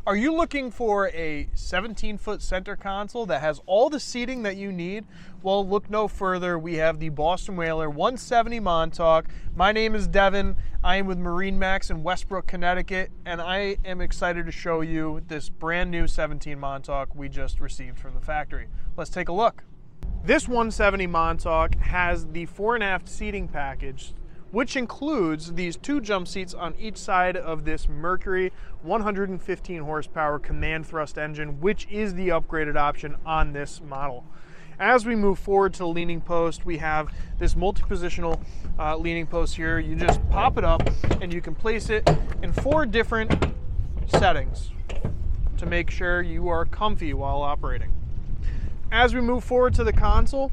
Are you looking for a 17-foot center console that has all the seating that you need? Well, look no further. We have the Boston Whaler 170 Montauk. My name is Devin. I am with MarineMax in Westbrook, Connecticut, and I am excited to show you this brand new 17 Montauk we just received from the factory. Let's take a look. This 170 Montauk has the 4 and aft seating package, which includes these 2 jump seats on each side of this Mercury 115 horsepower command thrust engine, which is the upgraded option on this model. As we move forward to the leaning post, we have this multi-positional leaning post here. You just pop it up and you can place it in 4 different settings to make sure you are comfy while operating. As we move forward to the console,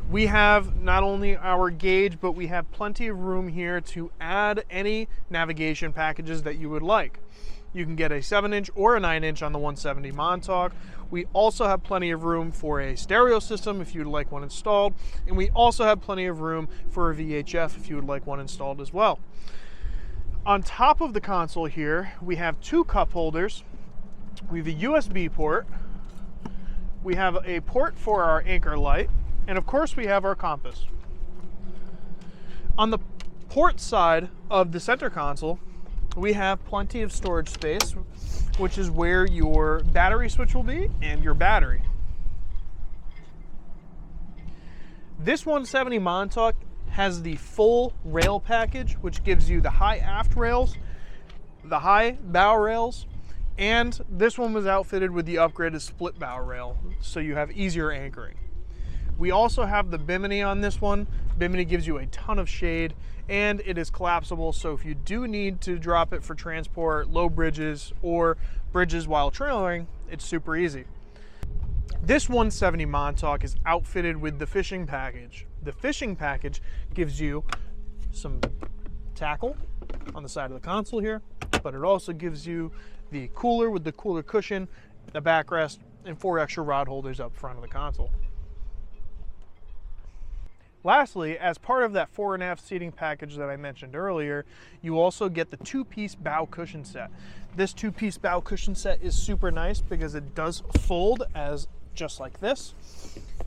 we have not only our gauge, but we have plenty of room here to add any navigation packages that you would like. You can get a 7-inch or a 9-inch on the 170 Montauk. We also have plenty of room for a stereo system if you'd like one installed, and we also have plenty of room for a VHF if you would like one installed as well. On top of the console here, we have 2 cup holders. We have a USB port. We have a port for our anchor light. And of course we have our compass. On the port side of the center console, we have plenty of storage space, which is where your battery switch will be and your battery. This 170 Montauk has the full rail package, which gives you the high aft rails, the high bow rails, and this one was outfitted with the upgraded split bow rail, so you have easier anchoring. We also have the bimini on this one. Bimini gives you a ton of shade and it is collapsible, so if you do need to drop it for transport, low bridges, or bridges while trailering, it's super easy. This 170 Montauk is outfitted with the fishing package. The fishing package gives you some tackle on the side of the console here, but it also gives you the cooler with the cooler cushion, the backrest, and 4 extra rod holders up front of the console. Lastly, as part of that 4 and aft seating package that I mentioned earlier, you also get the 2-piece bow cushion set. This 2-piece bow cushion set is super nice because it does fold as just like this.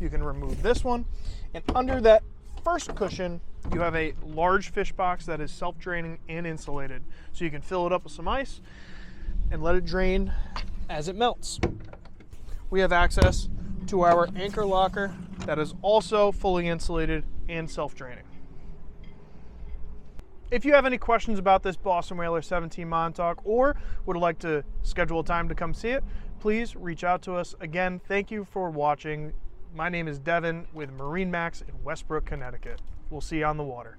You can remove this one, and under that first cushion, you have a large fish box that is self-draining and insulated. So you can fill it up with some ice and let it drain as it melts. We have access to our anchor locker that is also fully insulated and self-draining. If you have any questions about this Boston Whaler 17 Montauk or would like to schedule a time to come see it, please reach out to us. Again, thank you for watching. My name is Devin with MarineMax in Westbrook, Connecticut. We'll see you on the water.